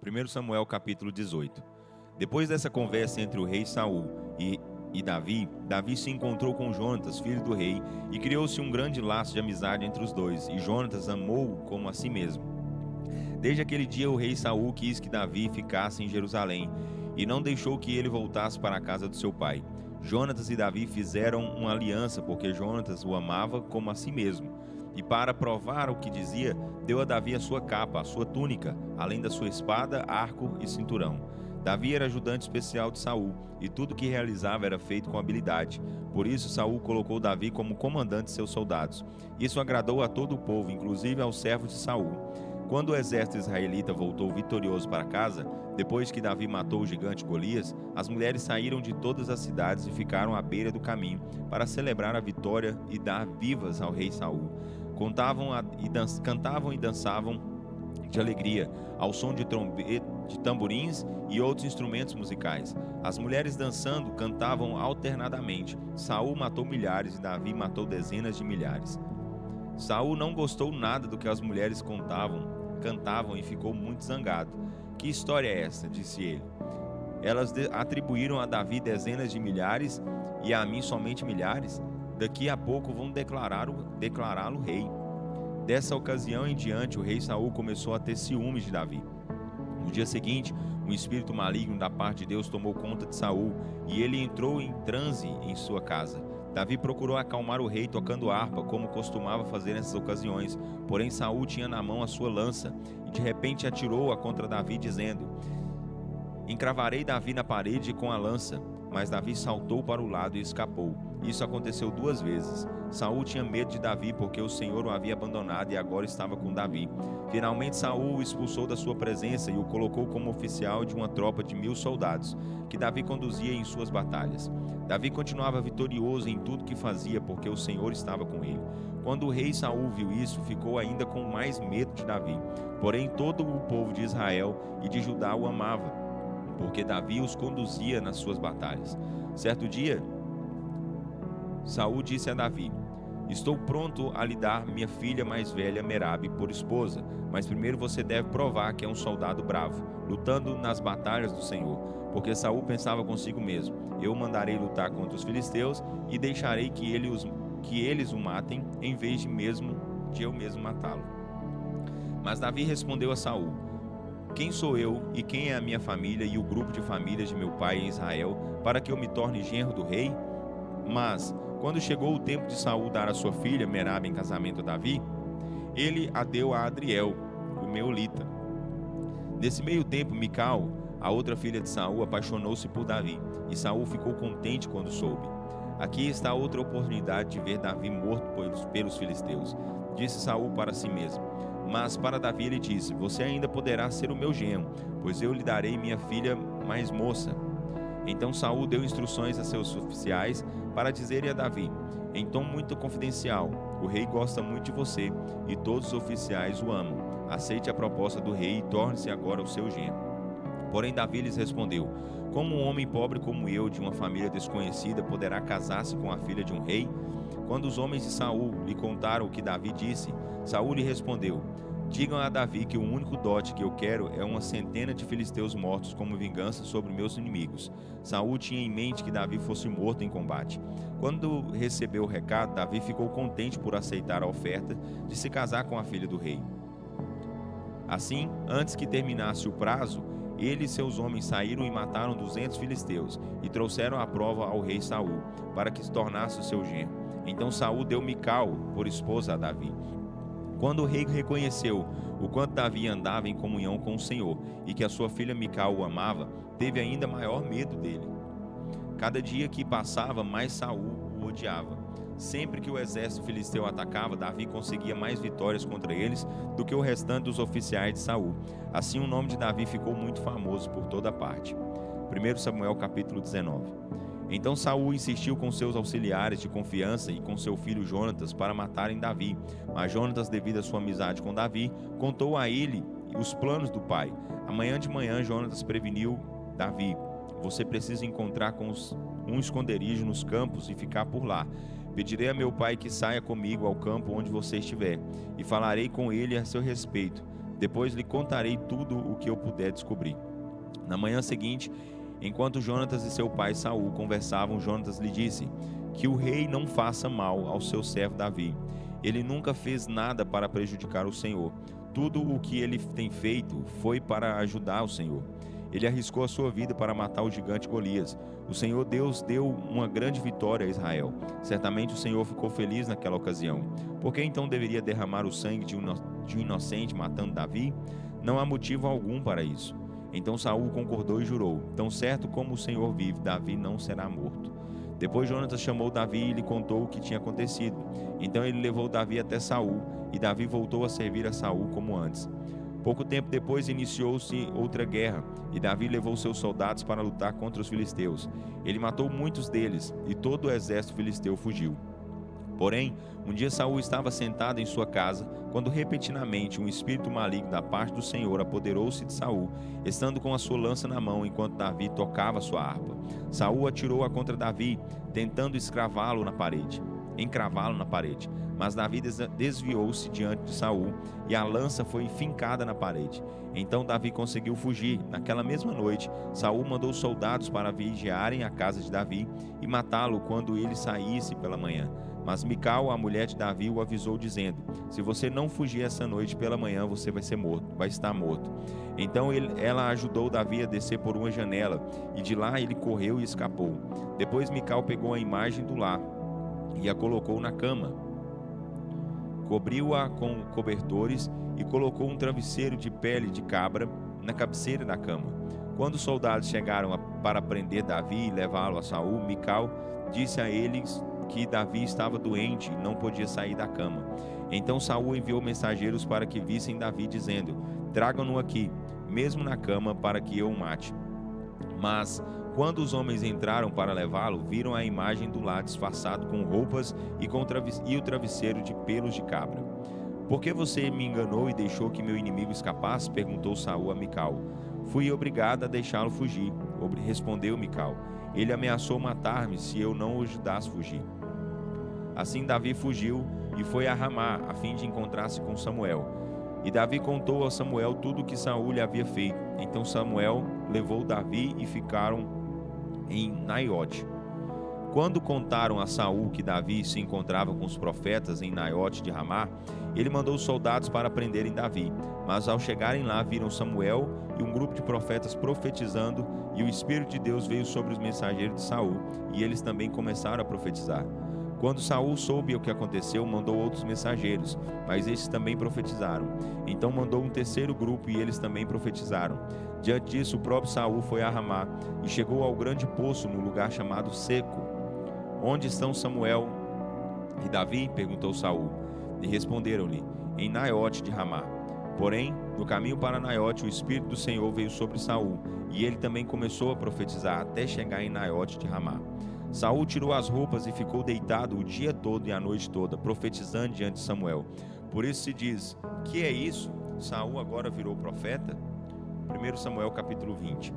1 Samuel capítulo 18. Depois dessa conversa entre o rei Saul e Davi, Davi se encontrou com Jonatas, filho do rei, e criou-se um grande laço de amizade entre os dois, e Jonatas amou-o como a si mesmo. Desde aquele dia o rei Saul quis que Davi ficasse em Jerusalém, e não deixou que ele voltasse para a casa do seu pai. Jonatas e Davi fizeram uma aliança, porque Jonatas o amava como a si mesmo. E para provar o que dizia, deu a Davi a sua capa, a sua túnica, além da sua espada, arco e cinturão. Davi era ajudante especial de Saul, e tudo que realizava era feito com habilidade. Por isso Saul colocou Davi como comandante de seus soldados. Isso agradou a todo o povo, inclusive aos servos de Saul. Quando o exército israelita voltou vitorioso para casa, depois que Davi matou o gigante Golias, as mulheres saíram de todas as cidades e ficaram à beira do caminho para celebrar a vitória e dar vivas ao rei Saul. Cantavam e dançavam de alegria, ao som de tamborins e outros instrumentos musicais. As mulheres dançando cantavam alternadamente. Saul matou milhares e Davi matou dezenas de milhares. Saul não gostou nada do que as mulheres cantavam e ficou muito zangado. Que história é essa? Disse ele. Elas atribuíram a Davi dezenas de milhares e a mim somente milhares? Daqui a pouco vão declará-lo rei. Dessa ocasião em diante, o rei Saul começou a ter ciúmes de Davi. No dia seguinte, um espírito maligno da parte de Deus tomou conta de Saul e ele entrou em transe em sua casa. Davi procurou acalmar o rei tocando harpa, como costumava fazer nessas ocasiões. Porém, Saul tinha na mão a sua lança e de repente atirou-a contra Davi, dizendo: Encravarei Davi na parede com a lança. Mas Davi saltou para o lado e escapou. Isso aconteceu 2 vezes. Saul tinha medo de Davi porque o Senhor o havia abandonado e agora estava com Davi. Finalmente Saul o expulsou da sua presença e o colocou como oficial de uma tropa de 1000 soldados, que Davi conduzia em suas batalhas. Davi continuava vitorioso em tudo que fazia porque o Senhor estava com ele. Quando o rei Saul viu isso, ficou ainda com mais medo de Davi. Porém todo o povo de Israel e de Judá o amava, porque Davi os conduzia nas suas batalhas. Certo dia, Saul disse a Davi: Estou pronto a lhe dar minha filha mais velha, Merabe, por esposa, mas primeiro você deve provar que é um soldado bravo, lutando nas batalhas do Senhor. Porque Saul pensava consigo mesmo: Eu o mandarei lutar contra os filisteus e deixarei que eles o matem, em vez de eu mesmo matá-lo. Mas Davi respondeu a Saul: Quem sou eu e quem é a minha família e o grupo de famílias de meu pai em Israel, para que eu me torne genro do rei? Mas, quando chegou o tempo de Saul dar a sua filha Merabe em casamento a Davi, ele a deu a Adriel, o meolita. Nesse meio tempo, Mical, a outra filha de Saul, apaixonou-se por Davi, e Saul ficou contente quando soube. Aqui está outra oportunidade de ver Davi morto pelos filisteus, disse Saul para si mesmo. Mas para Davi ele disse: Você ainda poderá ser o meu genro, pois eu lhe darei minha filha mais moça. Então Saul deu instruções a seus oficiais para dizerem a Davi, em tom muito confidencial: O rei gosta muito de você e todos os oficiais o amam. Aceite a proposta do rei e torne-se agora o seu genro. Porém Davi lhes respondeu: Como um homem pobre como eu, de uma família desconhecida, poderá casar-se com a filha de um rei? Quando os homens de Saul lhe contaram o que Davi disse, Saul lhe respondeu: Digam a Davi que o único dote que eu quero é 100 de filisteus mortos como vingança sobre meus inimigos. Saul tinha em mente que Davi fosse morto em combate. Quando recebeu o recado, Davi ficou contente por aceitar a oferta de se casar com a filha do rei. Assim, antes que terminasse o prazo, ele e seus homens saíram e mataram 200 filisteus e trouxeram a prova ao rei Saul, para que se tornasse o seu genro. Então Saul deu Mical por esposa a Davi. Quando o rei reconheceu o quanto Davi andava em comunhão com o Senhor e que a sua filha Mical o amava, teve ainda maior medo dele. Cada dia que passava, mais Saul o odiava. Sempre que o exército filisteu atacava, Davi conseguia mais vitórias contra eles do que o restante dos oficiais de Saul. Assim o nome de Davi ficou muito famoso por toda parte. 1 Samuel capítulo 19. Então Saul insistiu com seus auxiliares de confiança e com seu filho Jonatas para matarem Davi. Mas Jonatas, devido à sua amizade com Davi, contou a ele os planos do pai. Amanhã de manhã Jonatas preveniu Davi: Você precisa encontrar um esconderijo nos campos e ficar por lá. Pedirei a meu pai que saia comigo ao campo onde você estiver, e falarei com ele a seu respeito. Depois lhe contarei tudo o que eu puder descobrir. Na manhã seguinte, enquanto Jonatas e seu pai Saul conversavam, Jonatas lhe disse: que o rei não faça mal ao seu servo Davi. Ele nunca fez nada para prejudicar o Senhor. Tudo o que ele tem feito foi para ajudar o Senhor. Ele arriscou a sua vida para matar o gigante Golias. O Senhor Deus deu uma grande vitória a Israel. Certamente o Senhor ficou feliz naquela ocasião. Por que então deveria derramar o sangue de um inocente matando Davi? Não há motivo algum para isso. Então Saul concordou e jurou: tão certo como o Senhor vive, Davi não será morto. Depois Jonatas chamou Davi e lhe contou o que tinha acontecido. Então ele levou Davi até Saul, e Davi voltou a servir a Saul como antes. Pouco tempo depois iniciou-se outra guerra, e Davi levou seus soldados para lutar contra os filisteus. Ele matou muitos deles, e todo o exército filisteu fugiu. Porém, um dia Saul estava sentado em sua casa, quando repentinamente um espírito maligno da parte do Senhor apoderou-se de Saul, estando com a sua lança na mão enquanto Davi tocava sua harpa. Saul atirou-a contra Davi, tentando encravá-lo na parede. Mas Davi desviou-se diante de Saul, e a lança foi fincada na parede. Então Davi conseguiu fugir. Naquela mesma noite, Saul mandou soldados para vigiarem a casa de Davi e matá-lo quando ele saísse pela manhã. Mas Mical, a mulher de Davi, o avisou dizendo: se você não fugir essa noite pela manhã, você vai estar morto. Então ela ajudou Davi a descer por uma janela, e de lá ele correu e escapou. Depois Mical pegou a imagem do lar e a colocou na cama, cobriu-a com cobertores e colocou um travesseiro de pele de cabra na cabeceira da cama. Quando os soldados chegaram para prender Davi e levá-lo a Saul, Mical disse a eles que Davi estava doente e não podia sair da cama. Então Saul enviou mensageiros para que vissem Davi, dizendo: tragam-no aqui, mesmo na cama, para que eu o mate. Mas quando os homens entraram para levá-lo, viram a imagem do lar disfarçado com roupas e o travesseiro de pelos de cabra. Por que você me enganou e deixou que meu inimigo escapasse? Perguntou Saul a Mical. Fui obrigado a deixá-lo fugir, respondeu Mical. Ele ameaçou matar-me se eu não o ajudasse a fugir. Assim Davi fugiu e foi a Ramá, a fim de encontrar-se com Samuel. E Davi contou a Samuel tudo o que Saul lhe havia feito. Então Samuel levou Davi e ficaram em Naiote. Quando contaram a Saul que Davi se encontrava com os profetas em Naiote de Ramá, ele mandou soldados para prenderem Davi. Mas ao chegarem lá, viram Samuel e um grupo de profetas profetizando, e o Espírito de Deus veio sobre os mensageiros de Saul, e eles também começaram a profetizar. Quando Saul soube o que aconteceu, mandou outros mensageiros, mas estes também profetizaram. Então mandou um terceiro grupo, e eles também profetizaram. Diante disso, o próprio Saul foi a Ramá e chegou ao grande poço no lugar chamado Seco. Onde estão Samuel e Davi? Perguntou Saul. E responderam-lhe: em Naiote de Ramá. Porém, no caminho para Naiote, o Espírito do Senhor veio sobre Saul, e ele também começou a profetizar até chegar em Naiote de Ramá. Saul tirou as roupas e ficou deitado o dia todo e a noite toda, profetizando diante de Samuel. Por isso se diz: que é isso? Saul agora virou profeta? 1 Samuel capítulo 20.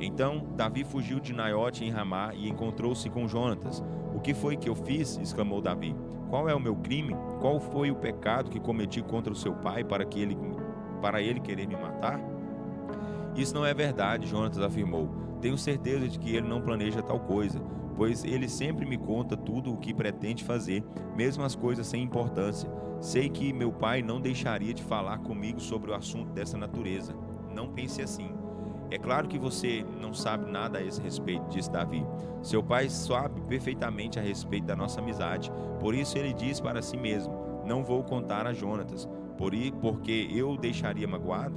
Então Davi fugiu de Naiote em Ramá e encontrou-se com Jonatas. O que foi que eu fiz? Exclamou Davi. Qual é o meu crime? Qual foi o pecado que cometi contra o seu pai para ele querer me matar? Isso não é verdade, Jonatas afirmou. Tenho certeza de que ele não planeja tal coisa, pois ele sempre me conta tudo o que pretende fazer, mesmo as coisas sem importância. Sei que meu pai não deixaria de falar comigo sobre o assunto dessa natureza. Não pense assim. É claro que você não sabe nada a esse respeito, disse Davi. Seu pai sabe perfeitamente a respeito da nossa amizade. Por isso ele diz para si mesmo: não vou contar a Jonatas, porque eu o deixaria magoado?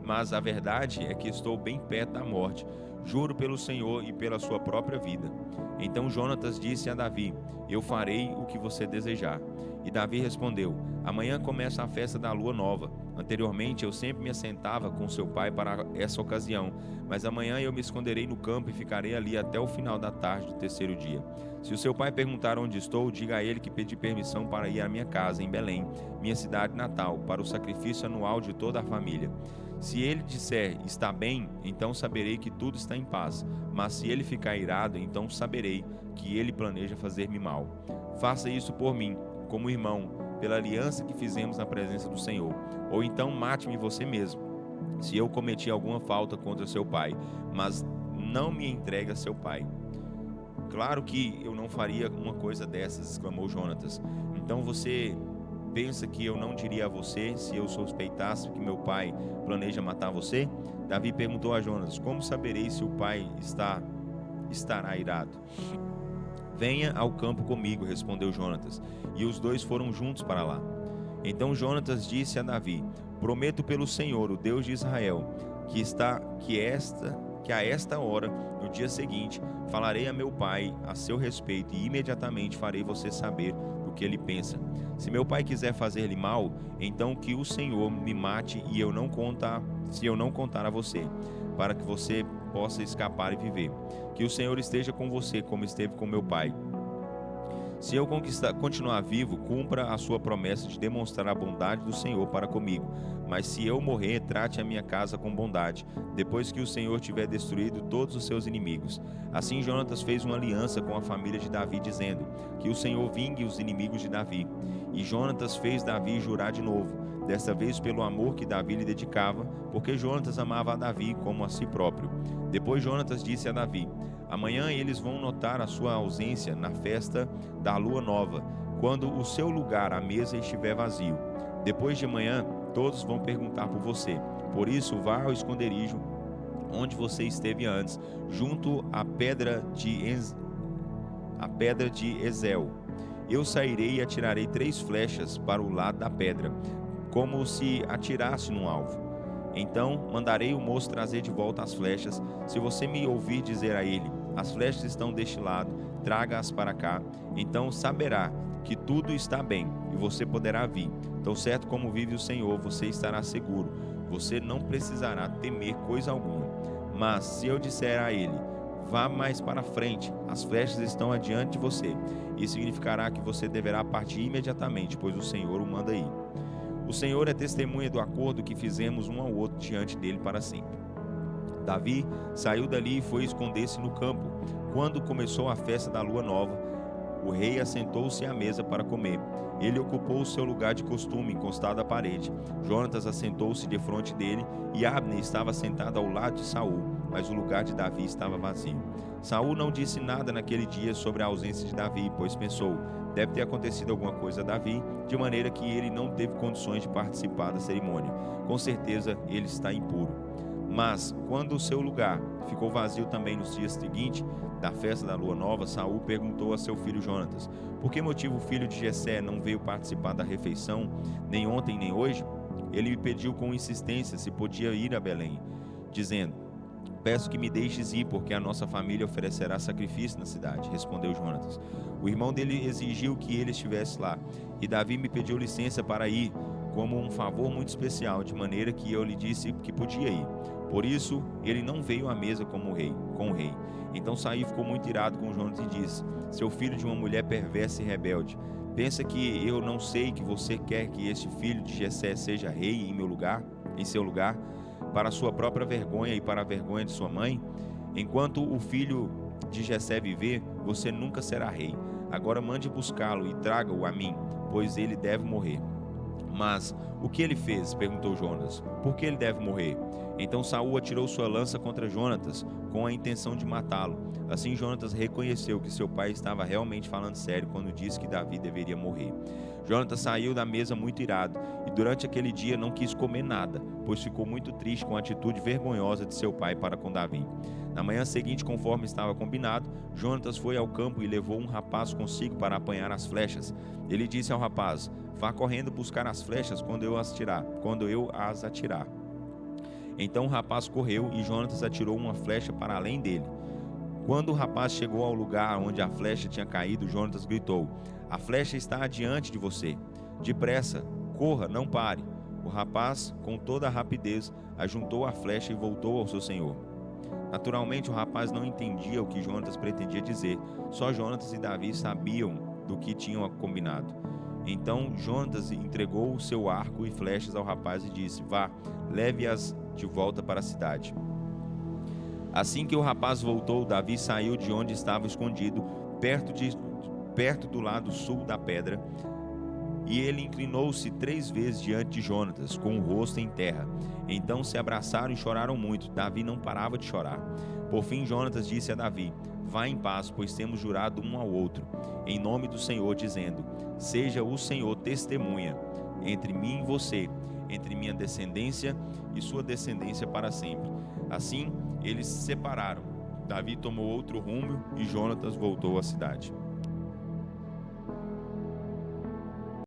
Mas a verdade é que estou bem perto da morte. Juro pelo Senhor e pela sua própria vida. Então Jonatas disse a Davi: eu farei o que você desejar. E Davi respondeu: amanhã começa a festa da lua nova. Anteriormente eu sempre me assentava com seu pai para essa ocasião, mas amanhã eu me esconderei no campo e ficarei ali até o final da tarde do terceiro dia. Se o seu pai perguntar onde estou, diga a ele que pedi permissão para ir à minha casa em Belém, minha cidade natal, para o sacrifício anual de toda a família. Se ele disser está bem, então saberei que tudo está em paz. Mas se ele ficar irado, então saberei que ele planeja fazer-me mal. Faça isso por mim. como irmão, pela aliança que fizemos na presença do Senhor. Ou então mate-me você mesmo, se eu cometi alguma falta contra seu pai, mas não me entregue a seu pai." "Claro que eu não faria uma coisa dessas", exclamou Jonatas. "Então você pensa que eu não diria a você se eu suspeitasse que meu pai planeja matar você?" Davi perguntou a Jonatas: "Como saberei se o pai estará irado?" "Venha ao campo comigo", respondeu Jonatas, e os dois foram juntos para lá. Então Jonatas disse a Davi: "Prometo pelo Senhor, o Deus de Israel, que a esta hora, no dia seguinte, falarei a meu pai a seu respeito e imediatamente farei você saber o que ele pensa. Se meu pai quiser fazer-lhe mal, então que o Senhor me mate se eu não contar a você, para que você possa escapar e viver. Que o Senhor esteja com você como esteve com meu pai. Se eu continuar vivo, cumpra a sua promessa de demonstrar a bondade do Senhor para comigo. Mas se eu morrer, trate a minha casa com bondade, depois que o Senhor tiver destruído todos os seus inimigos." Assim Jonatas fez uma aliança com a família de Davi, dizendo: "Que o Senhor vingue os inimigos de Davi." E Jonatas fez Davi jurar de novo, desta vez pelo amor que Davi lhe dedicava, porque Jonatas amava a Davi como a si próprio. Depois Jonatas disse a Davi: "Amanhã eles vão notar a sua ausência na festa da lua nova, quando o seu lugar à mesa estiver vazio. Depois de amanhã, todos vão perguntar por você. Por isso, vá ao esconderijo onde você esteve antes, junto à pedra de Ezel. Eu sairei e atirarei 3 flechas para o lado da pedra, como se atirasse num alvo. Então mandarei o moço trazer de volta as flechas. Se você me ouvir dizer a ele: 'As flechas estão deste lado, traga-as para cá,' então saberá que tudo está bem e você poderá vir. Tão certo como vive o Senhor, você estará seguro. Você não precisará temer coisa alguma. Mas se eu disser a ele: 'Vá mais para frente, as flechas estão adiante de você,' isso significará que você deverá partir imediatamente, pois o Senhor o manda ir. O Senhor é testemunha do acordo que fizemos um ao outro diante dele para sempre." Davi saiu dali e foi esconder-se no campo. Quando começou a festa da lua nova, o rei assentou-se à mesa para comer. Ele ocupou o seu lugar de costume, encostado à parede. Jonatas assentou-se defronte dele e Abner estava sentado ao lado de Saul, mas o lugar de Davi estava vazio. Saul não disse nada naquele dia sobre a ausência de Davi, pois pensou: deve ter acontecido alguma coisa a Davi, de maneira que ele não teve condições de participar da cerimônia. Com certeza ele está impuro. Mas, quando o seu lugar ficou vazio também nos dias seguintes da festa da lua nova, Saul perguntou a seu filho Jonatas: por que motivo o filho de Jessé não veio participar da refeição, nem ontem nem hoje? Ele me pediu com insistência se podia ir a Belém, dizendo: peço que me deixes ir, porque a nossa família oferecerá sacrifício na cidade, respondeu Jonatas. O irmão dele exigiu que ele estivesse lá, e Davi me pediu licença para ir, como um favor muito especial, de maneira que eu lhe disse que podia ir. Por isso, ele não veio à mesa com o rei. Então Saul ficou muito irado com Jonatas e disse: seu filho de uma mulher perversa e rebelde, pensa que eu não sei que você quer que este filho de Jessé seja rei em seu lugar, para a sua própria vergonha e para a vergonha de sua mãe? Enquanto o filho de Jessé viver, você nunca será rei. Agora mande buscá-lo e traga-o a mim, pois ele deve morrer. Mas o que ele fez? Perguntou Jonatas. Por que ele deve morrer? Então Saul atirou sua lança contra Jonatas com a intenção de matá-lo. Assim Jonatas reconheceu que seu pai estava realmente falando sério quando disse que Davi deveria morrer. Jonatas saiu da mesa muito irado e durante aquele dia não quis comer nada, pois ficou muito triste com a atitude vergonhosa de seu pai para com Davi. Na manhã seguinte, conforme estava combinado, Jonatas foi ao campo e levou um rapaz consigo para apanhar as flechas. Ele disse ao rapaz: vá correndo buscar as flechas quando eu as atirar. Então o rapaz correu e Jonatas atirou uma flecha para além dele. Quando o rapaz chegou ao lugar onde a flecha tinha caído, Jonatas gritou: a flecha está adiante de você. Depressa, corra, não pare. O rapaz, com toda a rapidez, ajuntou a flecha e voltou ao seu senhor. Naturalmente, o rapaz não entendia o que Jonatas pretendia dizer. Só Jonatas e Davi sabiam do que tinham combinado. Então Jonatas entregou o seu arco e flechas ao rapaz e disse: vá, leve-as de volta para a cidade. Assim que o rapaz voltou, Davi saiu de onde estava escondido, perto do lado sul da pedra. E ele inclinou-se 3 vezes diante de Jonatas, com o rosto em terra. Então se abraçaram e choraram muito. Davi não parava de chorar. Por fim, Jonatas disse a Davi: vá em paz, pois temos jurado um ao outro, em nome do Senhor, dizendo: seja o Senhor testemunha entre mim e você, entre minha descendência e sua descendência para sempre. Assim, eles se separaram. Davi tomou outro rumo e Jonatas voltou à cidade.